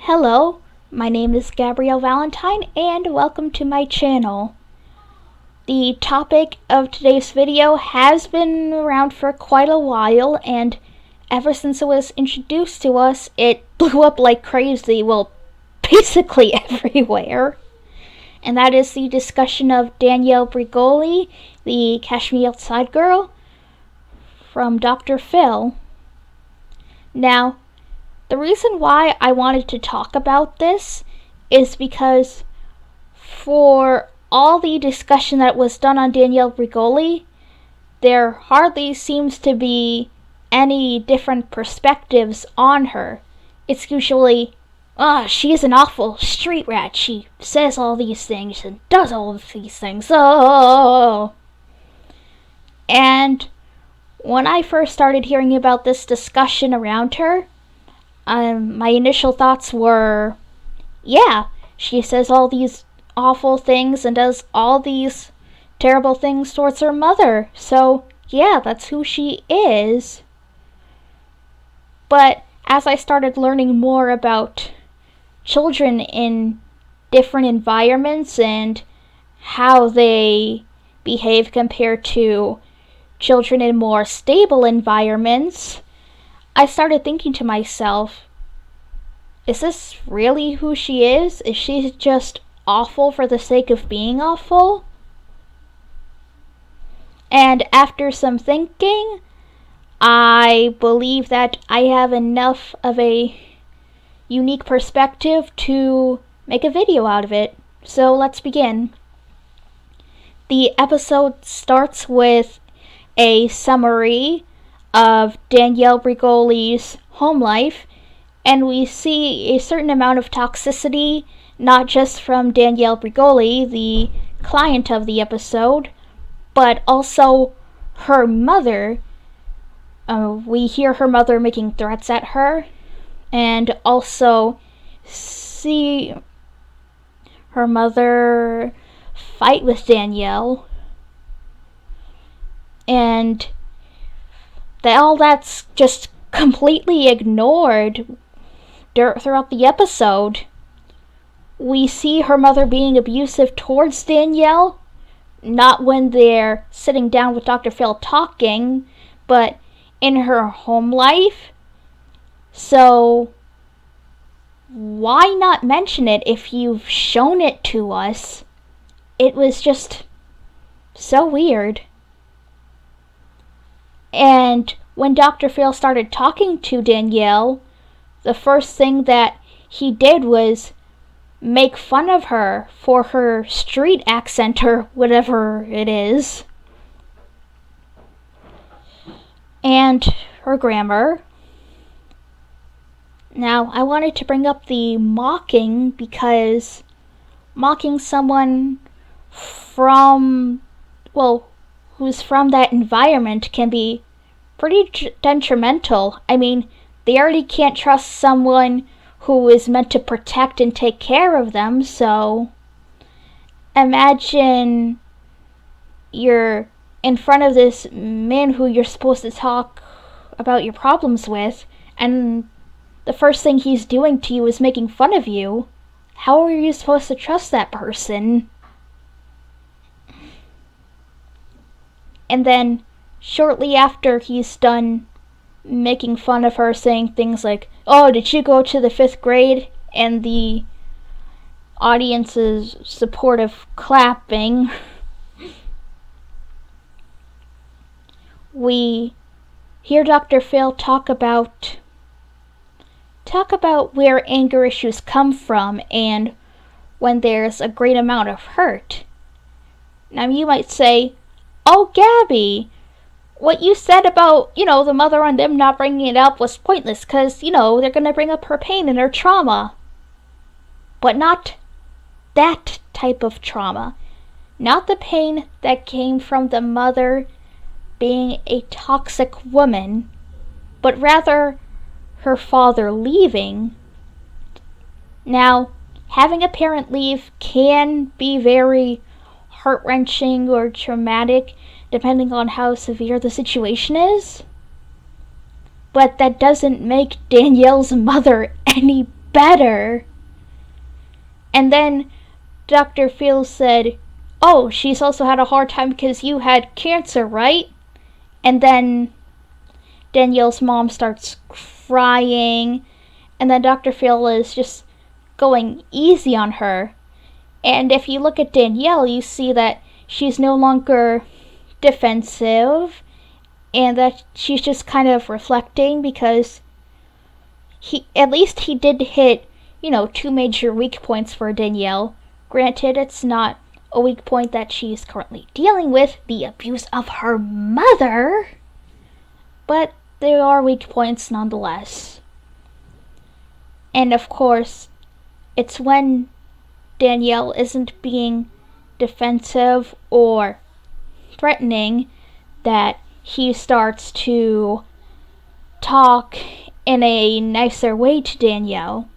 Hello, my name is Gabrielle Valentine and welcome to my channel. The topic of today's video has been around for quite a while, and ever since it was introduced to us, it blew up like crazy, well, basically everywhere. And that is the discussion of Danielle Bregoli, the Cash Me Outside girl, from Dr. Phil. Now, the reason why I wanted to talk about this is because for all the discussion that was done on Danielle Bregoli, there hardly seems to be any different perspectives on her. It's usually, she's an awful street rat. She says all these things and does all of these things. Oh. And when I first started hearing about this discussion around her, my initial thoughts were, yeah, she says all these awful things and does all these terrible things towards her mother. So, yeah, that's who she is. But as I started learning more about children in different environments and how they behave compared to children in more stable environments, I started thinking to myself, is this really who she is? Is she just awful for the sake of being awful? And after some thinking, I believe that I have enough of a unique perspective to make a video out of it. So let's begin. The episode starts with a summary of Danielle Bregoli's home life, and we see a certain amount of toxicity, not just from Danielle Bregoli, the client of the episode, but also her mother. We hear her mother making threats at her, and also see her mother fight with Danielle, and all that's just completely ignored throughout the episode. We see her mother being abusive towards Danielle, not when they're sitting down with Dr. Phil talking, but in her home life. So why not mention it if you've shown it to us? It was just so weird. And when Dr. Phil started talking to Danielle, the first thing that he did was make fun of her for her street accent or whatever it is, and her grammar. Now, I wanted to bring up the mocking because mocking someone who's from that environment can be pretty detrimental. I mean, they already can't trust someone who is meant to protect and take care of them, so imagine you're in front of this man who you're supposed to talk about your problems with, and the first thing he's doing to you is making fun of you. How are you supposed to trust that person? And then, shortly after he's done making fun of her, saying things like, "Oh, did you go to the 5th grade?" and the audience's supportive clapping, we hear Dr. Phil talk about where anger issues come from and when there's a great amount of hurt. Now you might say, "Oh, Gabby, what you said about, the mother and them not bringing it up was pointless because, they're going to bring up her pain and her trauma." But not that type of trauma. Not the pain that came from the mother being a toxic woman, but rather her father leaving. Now, having a parent leave can be very heart-wrenching or traumatic, depending on how severe the situation is. But that doesn't make Danielle's mother any better. And then Dr. Phil said, oh, she's also had a hard time because you had cancer, right? And then Danielle's mom starts crying, and then Dr. Phil is just going easy on her. And if you look at Danielle, you see that she's no longer defensive, and that she's just kind of reflecting, because at least he did hit, 2 major weak points for Danielle. Granted, it's not a weak point that she's currently dealing with, the abuse of her mother, but there are weak points nonetheless. And of course, it's when Danielle isn't being defensive or threatening that he starts to talk in a nicer way to Danielle,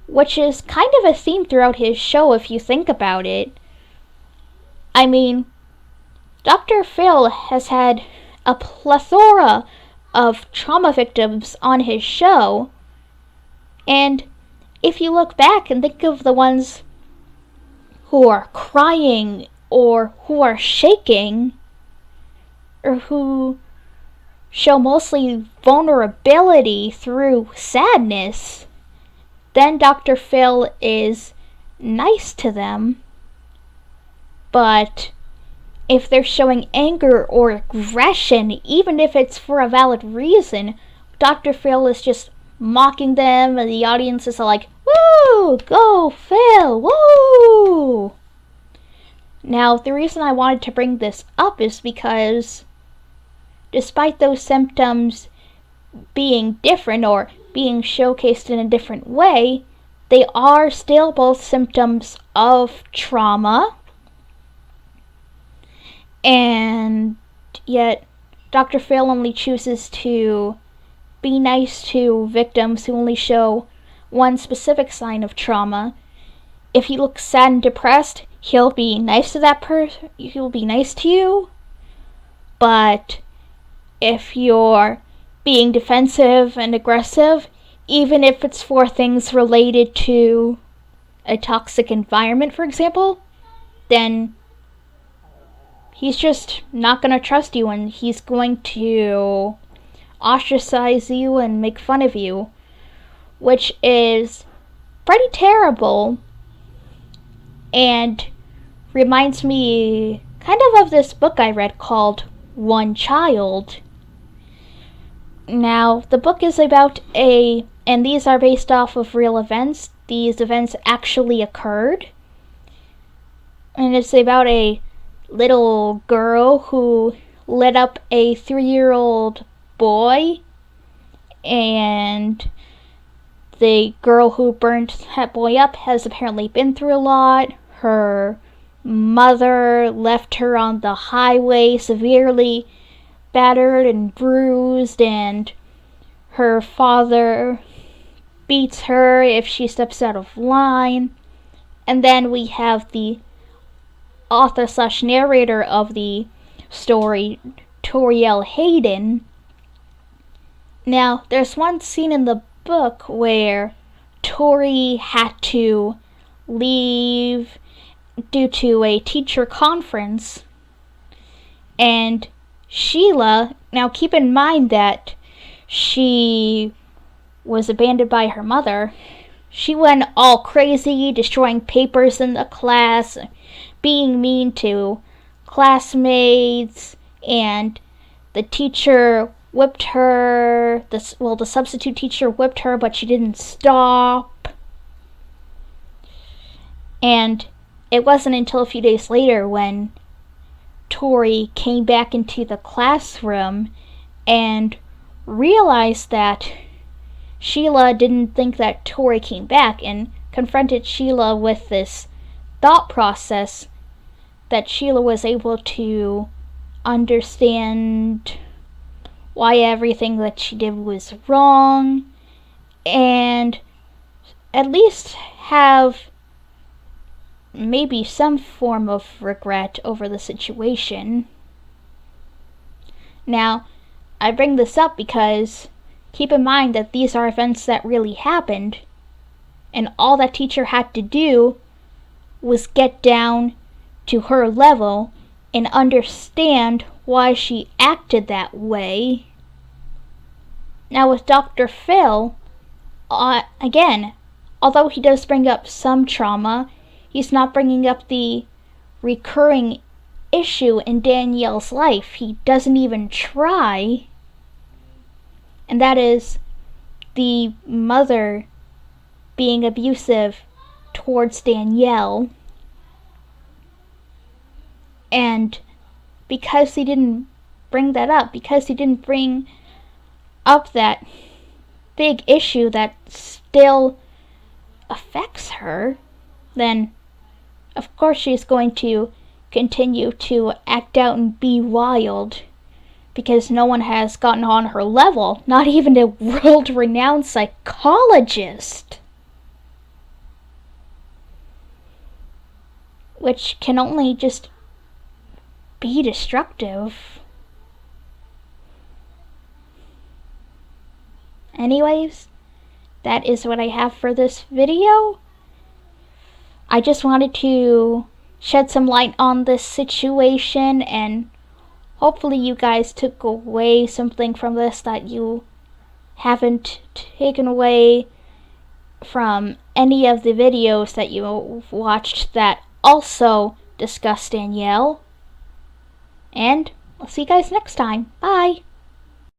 which is kind of a theme throughout his show if you think about it. I mean, Dr. Phil has had a plethora of trauma victims on his show, and if you look back and think of the ones who are crying or who are shaking or who show mostly vulnerability through sadness, then Dr. Phil is nice to them. But if they're showing anger or aggression, even if it's for a valid reason, Dr. Phil is just mocking them, and the audience is like, woo, go Phil, woo! Now, the reason I wanted to bring this up is because despite those symptoms being different or being showcased in a different way, they are still both symptoms of trauma. And yet, Dr. Phil only chooses to be nice to victims who only show one specific sign of trauma. If he looks sad and depressed, he'll be nice to that person. He'll be nice to you. But if you're being defensive and aggressive, even if it's for things related to a toxic environment, for example, then he's just not going to trust you, and he's going to ostracize you and make fun of you, which is pretty terrible and reminds me kind of this book I read called One Child. Now, the book is about and these are based off of real events. These events actually occurred. And it's about a little girl who lit up a 3-year-old boy, and the girl who burnt that boy up has apparently been through a lot. Her mother left her on the highway severely battered and bruised, and her father beats her if she steps out of line. And then we have the author/narrator of the story, Toriel Hayden. Now, there's one scene in the book where Tori had to leave due to a teacher conference, and Sheila, now keep in mind that she was abandoned by her mother. She went all crazy, destroying papers in the class, being mean to classmates, and the teacher whipped her. The substitute teacher whipped her, but she didn't stop. And it wasn't until a few days later when Tori came back into the classroom and realized that Sheila didn't think that Tori came back, and confronted Sheila with this thought process, that Sheila was able to understand why everything that she did was wrong, and at least have maybe some form of regret over the situation. Now, I bring this up because keep in mind that these are events that really happened, and all that teacher had to do was get down to her level and understand why she acted that way. Now with Dr. Phil, again, although he does bring up some trauma, he's not bringing up the recurring issue in Danielle's life. He doesn't even try. And that is the mother being abusive towards Danielle. And because he didn't bring that up, because he didn't bring up that big issue that still affects her, then of course she's going to continue to act out and be wild, because no one has gotten on her level, not even a world-renowned psychologist, which can only just be destructive. Anyways, that is what I have for this video. I just wanted to shed some light on this situation, and hopefully you guys took away something from this that you haven't taken away from any of the videos that you watched that also discuss Danielle. And I'll see you guys next time. Bye!